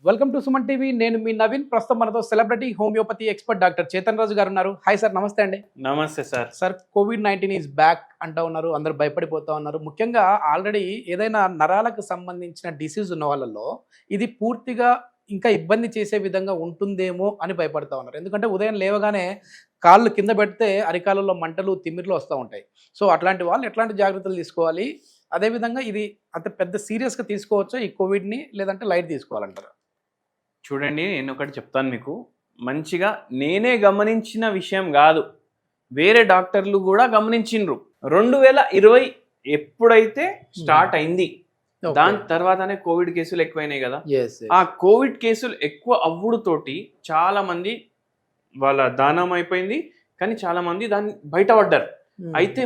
Welcome to Suman TV. నేను మీ నవీన్. ప్రస్తుతం మనతో celebrity homeopathy expert doctor Chetan Raju garu ఉన్నారు. హాయ్ సార్, నమస్తే అండి. నమస్తే సార్. సార్, కోవిడ్-19 ఈజ్ బ్యాక్ అంటూ ఉన్నారు, అందరూ భయపడిపోతా ఉన్నారు. ముఖ్యంగా ఆల్రెడీ ఏదైనా నరాలకు సంబంధించిన డిసీజ్ ఉన్న వాళ్ళలో ఇది పూర్తిగా ఇంకా ఇబ్బంది చేసే విధంగా ఉంటుందేమో అని భయపడతా ఉన్నారు. ఎందుకంటే ఉదయం లేవగానే కాళ్ళు కింద పెడితే అరికాలలో మంటలు, తిమ్మిర్లు వస్తూ ఉంటాయి. సో అట్లాంటి వాళ్ళు ఎట్లాంటి జాగ్రత్తలు తీసుకోవాలి? అదేవిధంగా ఇది అంత పెద్ద సీరియస్గా తీసుకోవచ్చా ఈ కోవిడ్ని, లేదంటే లైట్ తీసుకోవాలంటారా? చూడండి, నేను ఒకటి చెప్తాను మీకు. మంచిగా నేనే గమనించిన విషయం కాదు, వేరే డాక్టర్లు కూడా గమనించిండ్రు. 2020 ఎప్పుడైతే స్టార్ట్ అయింది, దాని తర్వాతనే కోవిడ్ కేసులు ఎక్కువైనాయి కదా. ఆ కోవిడ్ కేసులు ఎక్కువ అవ్వుడుతోటి చాలా మంది వాళ్ళ దానం అయిపోయింది, కానీ చాలా మంది దాన్ని బయటపడ్డారు. అయితే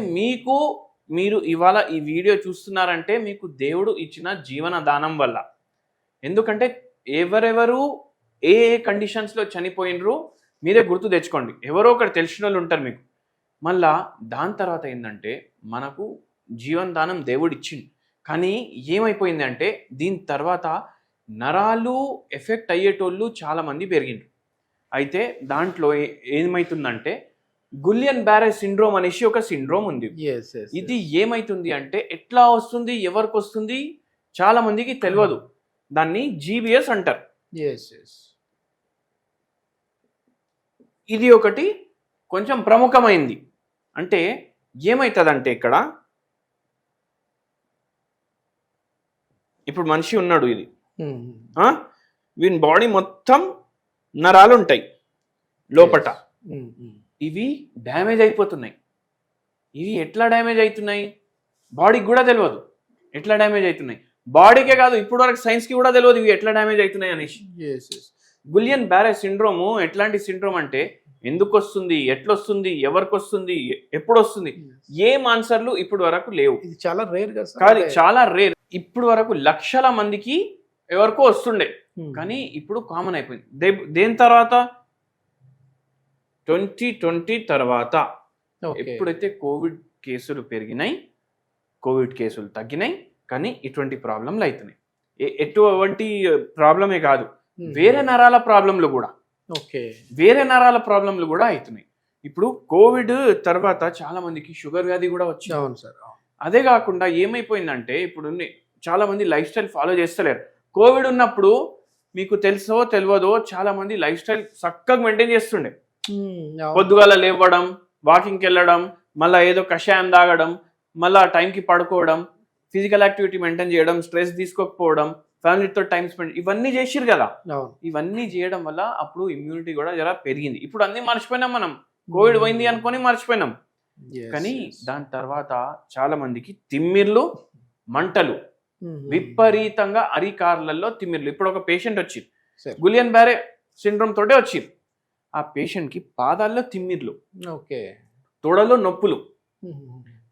మీరు ఇవాళ ఈ వీడియో చూస్తున్నారంటే మీకు దేవుడు ఇచ్చిన జీవన దానం వల్ల. ఎందుకంటే ఎవరెవరు ఏ కండిషన్స్లో చనిపోయినరు మీరే గుర్తు తెచ్చుకోండి. ఎవరో ఒకరు తెలిసిన వాళ్ళు ఉంటారు మీకు. మళ్ళా దాని తర్వాత ఏంటంటే మనకు జీవనదానం దేవుడు ఇచ్చింది, కానీ ఏమైపోయింది అంటే దీని తర్వాత నరాలు ఎఫెక్ట్ అయ్యేటోళ్ళు చాలామంది పెరిగిండ్రు. అయితే దాంట్లో ఏమవుతుందంటే గులియన్ బ్యారే సిండ్రోమ్ అనేసి ఒక సిండ్రోమ్ ఉంది. ఇది ఏమైతుంది అంటే ఎట్లా వస్తుంది, ఎవరికి వస్తుంది చాలా మందికి తెలియదు. దాన్ని జీబీఎస్ అంటారు. ఇది ఒకటి కొంచెం ప్రముఖమైంది. అంటే ఏమవుతుందంటే ఇక్కడ ఇప్పుడు మనిషి ఉన్నాడు, ఇది వీని బాడీ మొత్తం నరాలు ఉంటాయి లోపట. ఇవి డ్యామేజ్ అయిపోతున్నాయి. ఇవి ఎట్లా డ్యామేజ్ అవుతున్నాయి బాడీకి కూడా తెలియదు. ఎట్లా డ్యామేజ్ అవుతున్నాయి బాడీకే కాదు, ఇప్పుడు వరకు సైన్స్కి కూడా తెలియదు ఇవి ఎట్లా డ్యామేజ్ అవుతున్నాయి అనేసి. గులియన్ బ్యారే సిండ్రోము ఎట్లాంటి సిండ్రోమ్ అంటే ఎందుకు వస్తుంది, ఎట్లొస్తుంది, ఎవరికి వస్తుంది, ఎప్పుడు వస్తుంది, ఏం ఆన్సర్లు ఇప్పుడు వరకు లేవు. ఇది చాలా రేర్ కాదు, చాలా రేర్. ఇప్పుడు వరకు లక్షల మందికి ఎవరికో వస్తుండే, కానీ ఇప్పుడు కామన్ అయిపోయింది. దేని తర్వాత 2020 తర్వాత ఎప్పుడైతే కోవిడ్ కేసులు పెరిగినాయి, కోవిడ్ కేసులు తగ్గినాయి, కానీ ఇటువంటి ప్రాబ్లంలు అవుతున్నాయి. ఎటువంటి ప్రాబ్లమే కాదు, వేరే నరాల ప్రాబ్లంలు కూడా అవుతున్నాయి. ఇప్పుడు కోవిడ్ తర్వాత చాలా మందికి షుగర్ వ్యాధి కూడా వచ్చింది. అవును సార్. అదే కాకుండా ఏమైపోయిందంటే ఇప్పుడు చాలా మంది లైఫ్ స్టైల్ ఫాలో చేస్తలేరు. కోవిడ్ ఉన్నప్పుడు మీకు తెలుసో తెలియదో చాలా మంది లైఫ్ స్టైల్ చక్కగా మెయింటైన్ చేస్తుండే. పొద్దుగాల లేవడం, వాకింగ్కి వెళ్ళడం, మళ్ళీ ఏదో కషాయం తాగడం, మళ్ళీ టైంకి పడుకోవడం, ఫిజికల్ యాక్టివిటీ మెయింటైన్ చేయడం, స్ట్రెస్ తీసుకోకపోవడం, ఫ్యామిలీతో టైం స్పెండ్, ఇవన్నీ చేసిరు కదా. ఇవన్నీ చేయడం వల్ల అప్పుడు ఇమ్యూనిటీ కూడా జర పెరిగింది. ఇప్పుడు అన్ని మర్చిపోయినాం మనం, కోవిడ్ పోయింది అనుకొని మర్చిపోయినాం. కానీ దాని తర్వాత చాలా మందికి తిమ్మిర్లు, మంటలు, విపరీతంగా అరికార్లలో తిమ్మిర్లు. ఇప్పుడు ఒక పేషెంట్ వచ్చింది, గులియన్ బ్యారే సిండ్రోమ్ తోటే వచ్చింది. ఆ పేషెంట్కి పాదాల్లో తిమ్మిర్లు, తొడలో నొప్పులు,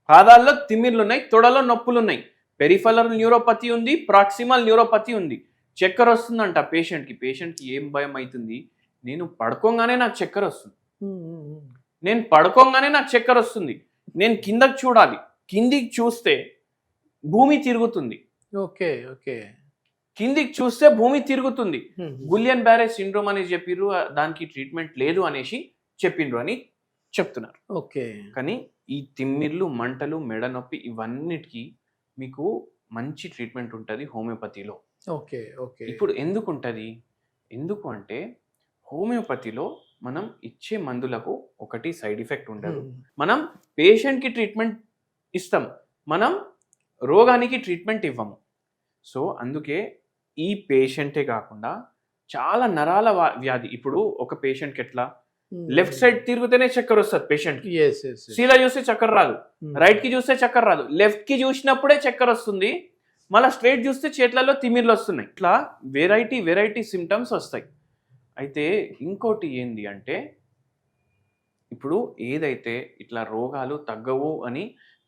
పాదాల్లో తిమ్మిర్లు ఉన్నాయి, తొడలో నొప్పులు ఉన్నాయి, పెరిఫెరల్ న్యూరోపతి ఉంది, ప్రాక్సిమల్ న్యూరోపతి ఉంది, చక్కెర వస్తుందంట పేషెంట్కి. ఏం భయం అవుతుంది, నేను పడుకోగానే నాకు చక్కెర వస్తుంది, నేను కిందకి చూడాలి, కిందికి చూస్తే భూమి తిరుగుతుంది, కిందికి చూస్తే భూమి తిరుగుతుంది. గులియన్ బ్యారే సిండ్రోమ్ అని చెప్పిర్రు, దానికి ట్రీట్మెంట్ లేదు అనేసి చెప్పిండ్రు అని చెప్తున్నారు. కానీ ఈ తిమ్మిర్లు, మంటలు, మెడ నొప్పి, ఇవన్నిటికీ మీకు మంచి ట్రీట్మెంట్ ఉంటుంది హోమియోపతిలో. ఇప్పుడు ఎందుకు ఉంటుంది? ఎందుకు అంటే హోమియోపతిలో మనం ఇచ్చే మందులకు ఒకటి సైడ్ ఎఫెక్ట్ ఉండదు. మనం పేషెంట్కి ట్రీట్మెంట్ ఇస్తాం, మనం రోగానికి ట్రీట్మెంట్ ఇవ్వము. సో అందుకే ఈ పేషెంటే కాకుండా చాలా నరాల వ్యాధి. ఇప్పుడు ఒక పేషెంట్కి ఎట్లా లెఫ్ట్ సైడ్ తిరిగితేనే చక్కెర వస్తుంది పేషెంట్కి, సీదా చూస్తే చక్కెర రాదు, రైట్ కి చూస్తే చక్కెర రాదు, లెఫ్ట్ కి చూసినప్పుడే చక్కెర వస్తుంది, మళ్ళీ స్ట్రైట్ చూస్తే చేతులలో తిమ్మిర్లు వస్తున్నాయి. ఇట్లా వెరైటీ సిమ్టమ్స్ వస్తాయి. అయితే ఇంకోటి ఏంది అంటే ఇప్పుడు ఏదైతే ఇట్లా రోగాలు తగ్గవు అని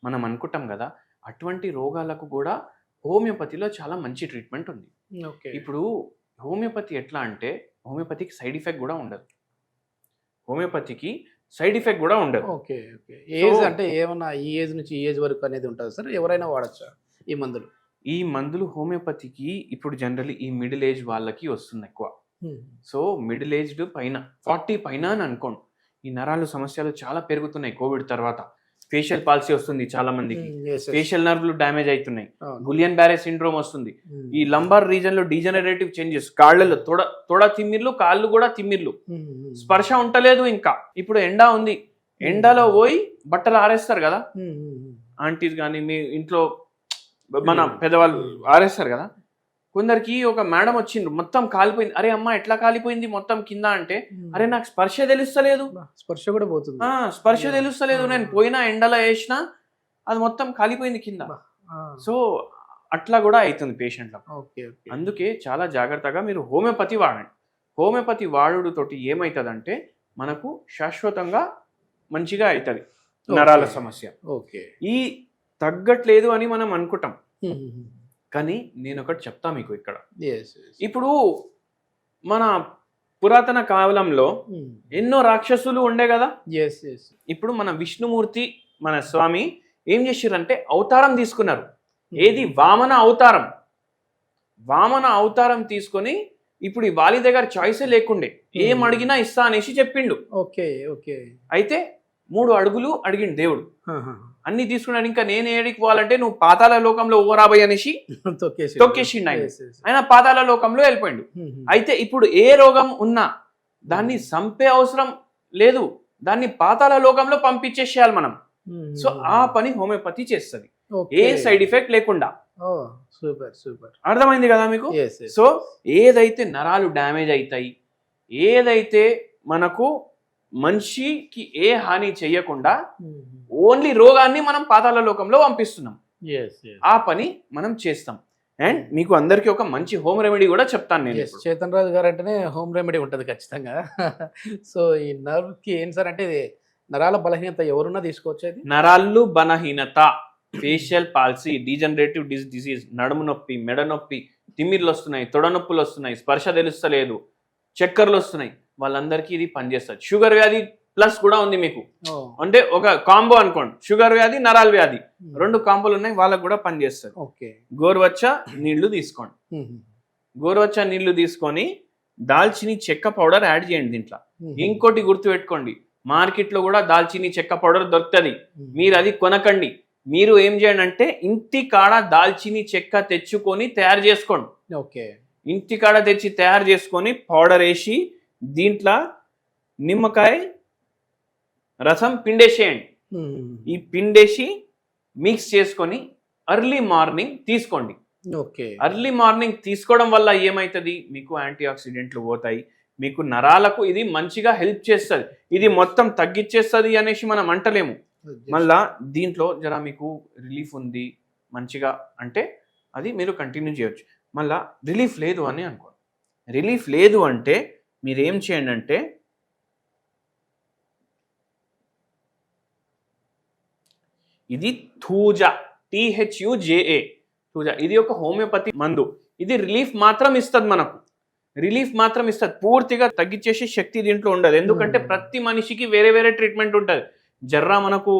మనం అనుకుంటాం కదా, అటువంటి రోగాలకు కూడా హోమియోపతిలో చాలా మంచి ట్రీట్మెంట్ ఉంది. ఇప్పుడు హోమియోపతి ఎట్లా అంటే హోమియోపతికి సైడ్ ఎఫెక్ట్ కూడా ఉండదు. ఏజ్ అంటే ఏమన్నా ఈ ఏజ్ నుంచి ఈ ఏజ్ వరకు అనేది ఉంటుంది సార్? ఎవరైనా వాడచ్చా ఈ మందులు? ఈ మందులు హోమియోపతికి ఇప్పుడు జనరల్లీ ఈ మిడిల్ ఏజ్ వాళ్ళకి వస్తుంది ఎక్కువ. సో మిడిల్ ఏజ్డ్ పైన 40 పైన అని అనుకోండి, ఈ నరాలు సమస్యలు చాలా పెరుగుతున్నాయి కోవిడ్ తర్వాత. ఫేషియల్ పాలసీ వస్తుంది చాలా మందికి, ఫేషియల్ నర్వ్లు డ్యామేజ్ అవుతున్నాయి, గులియన్ బ్యారే సిండ్రోమ్ వస్తుంది, ఈ లంబార్ రీజన్ లో డీజనరేటివ్ చేంజెస్, కాళ్ళలో తొడ తిమ్మిర్లు, కాళ్ళు కూడా తిమ్మిర్లు, స్పర్శ ఉంటలేదు. ఇంకా ఇప్పుడు ఎండ ఉంది, ఎండలో పోయి బట్టలు ఆరేస్తారు కదా ఆంటీస్ కానీ, మీ ఇంట్లో మన పెద్దవాళ్ళు ఆరేస్తారు కదా. కొందరికి ఒక మేడం వచ్చిండ్రు, మొత్తం కాలిపోయింది. అరే అమ్మ ఎట్లా కాలిపోయింది మొత్తం కింద అంటే, అరే నాకు స్పర్శ తెలుస్తలేదు. స్పర్శ కూడా పోతుంది. స్పర్శ తెలుస్తలేదు, నేను పోయినా ఎండలో వేసినా అది మొత్తం కాలిపోయింది కింద. సో అట్లా కూడా అవుతుంది పేషెంట్లకు. అందుకే చాలా జాగ్రత్తగా మీరు హోమియోపతి వాడండి. హోమియోపతి వాడుతోటి ఏమవుతుందంటే మనకు శాశ్వతంగా మంచిగా అవుతుంది నరాల సమస్య. ఈ తగ్గట్లేదు అని మనం అనుకుంటాం, కానీ నేను ఒకటి చెప్తా మీకు ఇక్కడ. ఇప్పుడు మన పురాతన కాలంలో ఎన్నో రాక్షసులు ఉండే కదా. ఇప్పుడు మన విష్ణుమూర్తి మన స్వామి ఏం చేసిర్రంటే అవతారం తీసుకున్నారు. ఏది? వామన అవతారం. వామన అవతారం తీసుకొని ఇప్పుడు ఈ వాలి దగ్గర చాయిసే లేకుండే, ఏం అడిగినా ఇస్తా అనేసి చెప్పిండు. అయితే 3 అడుగులు అడిగిండు దేవుడు, అన్ని తీసుకున్నాడు. ఇంకా నేను ఏడికి పోవాలంటే నువ్వు పాతాళ లోకంలో ఓరాబోయ్ అనేసి తొక్కేసిండు ఆయన. ఆయన పాతాళ లోకంలో వెళ్ళిపోయిండు. అయితే ఇప్పుడు ఏ రోగం ఉన్నా దాన్ని చంపే అవసరం లేదు, దాన్ని పాతాళ లోకంలో పంపించేసేయాలి మనం. సో ఆ పని హోమియోపతి చేస్తుంది, ఏ సైడ్ ఎఫెక్ట్ లేకుండా. అర్థమైంది కదా మీకు? సో ఏదైతే నరాలు డ్యామేజ్ అవుతాయి, ఏదైతే మనకు మనిషికి ఏ హాని చెయ్యకుండా ఓన్లీ రోగాన్ని మనం పాతాళ లోకంలో పంపిస్తున్నాం, ఆ పని మనం చేస్తాం. అండ్ మీకు అందరికి ఒక మంచి హోమ్ రెమెడీ కూడా చెప్తాను నేను. చేతన్ రాజు గారు అంటేనే హోమ్ రెమెడీ ఉంటుంది ఖచ్చితంగా. సో ఈ నర్వ్ కి ఏం సార్ అంటే నరాల బలహీనత ఎవరున్నా తీసుకోవచ్చు. నరాలు బలహీనత, ఫేషియల్ పాలసీ, డీజనరేటివ్ డిసీజ్, నడుము నొప్పి, మెడ నొప్పి, తిమ్మిర్లు వస్తున్నాయి, తొడ నొప్పులు వస్తున్నాయి, స్పర్శ తెలుస్తలేదు, చక్కర్లు వస్తున్నాయి, వాళ్ళందరికీ ఇది పనిచేస్తుంది. షుగర్ వ్యాధి ప్లస్ కూడా ఉంది మీకు, అంటే ఒక కాంబో అనుకోండి, షుగర్ వ్యాధి నరాల వ్యాధి 2 కాంబోలు ఉన్నాయి, వాళ్ళకు కూడా పనిచేస్తుంది. గోరువచ్చ నీళ్లు తీసుకోండి, గోరువచ్చ నీళ్లు తీసుకొని దాల్చిని చెక్క పౌడర్ యాడ్ చేయండి దీంట్లో. ఇంకోటి గుర్తుపెట్టుకోండి, మార్కెట్ లో కూడా దాల్చిని చెక్క పౌడర్ దొరుకుతుంది, మీరు అది కొనకండి. మీరు ఏం చేయండి అంటే ఇంటి కాడ దాల్చిని చెక్క తెచ్చుకొని తయారు చేసుకోండి. ఇంటి కాడ తెచ్చి తయారు చేసుకొని పౌడర్ వేసి దీంట్లో నిమ్మకాయ రసం పిండేసేయండి. ఈ పిండేసి మిక్స్ చేసుకొని ఎర్లీ మార్నింగ్ తీసుకోండి. ఎర్లీ మార్నింగ్ తీసుకోవడం వల్ల ఏమవుతుంది, మీకు యాంటీ ఆక్సిడెంట్లు పోతాయి, మీకు నరాలకు ఇది మంచిగా హెల్ప్ చేస్తుంది. ఇది మొత్తం తగ్గించేస్తుంది అనేసి మనం అంటలేము. మళ్ళా దీంట్లో జర మీకు రిలీఫ్ ఉంది మంచిగా అంటే అది మీరు కంటిన్యూ చేయొచ్చు. మళ్ళా రిలీఫ్ లేదు అని అనుకోండి, రిలీఫ్ లేదు అంటే మీరు ఏం చేయండి అంటే ఇది థూజా, THUJA, థూజా. ఇది ఒక హోమియోపతి మందు. ఇది రిలీఫ్ మాత్రం ఇస్తుంది, మనకు రిలీఫ్ మాత్రం ఇస్తుంది, పూర్తిగా తగ్గించేసే శక్తి దీంట్లో ఉండదు. ఎందుకంటే ప్రతి మనిషికి వేరే వేరే ట్రీట్మెంట్ ఉంటుంది. మనకు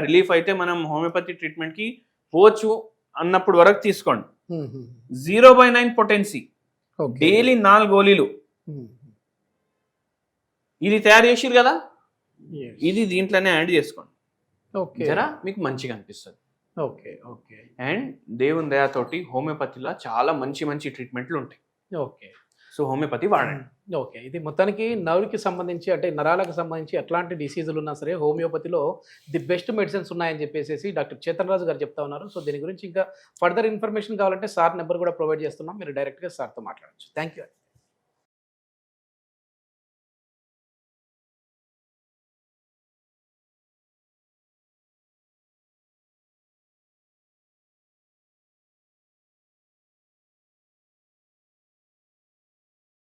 రిలీఫ్ అయితే మనం హోమియోపతి ట్రీట్మెంట్ కి పోవచ్చు అన్నప్పుడు వరకు తీసుకోండి. 0/9 పొటెన్సీ, డైలీ 4 గోళీలు. ఇది తయారు చేసిరు కదా, ఇది దీంట్లోనే యాడ్ చేసుకోండి, మీకు మంచిగా అనిపిస్తుంది. అండ్ దేవుని దయతోటి హోమియోపతిలో చాలా మంచి మంచి ట్రీట్మెంట్లు ఉంటాయి. సో హోమియోపతి వాడండి. ఇది మొత్తానికి నర్వ్కి సంబంధించి అంటే నరాలకు సంబంధించి ఎట్లాంటి డిసీజులు ఉన్నా సరే హోమియోపతిలో ది బెస్ట్ మెడిసిన్స్ ఉన్నాయని చెప్పేసి డాక్టర్ చేతన్ రాజు గారు చెప్తా ఉన్నారు. సో దీని గురించి ఇంకా ఫర్దర్ ఇన్ఫర్మేషన్ కావాలంటే సార్ నెంబర్ కూడా ప్రొవైడ్ చేస్తున్నాం, మీరు డైరెక్ట్గా సార్తో మాట్లాడచ్చు. Thank you.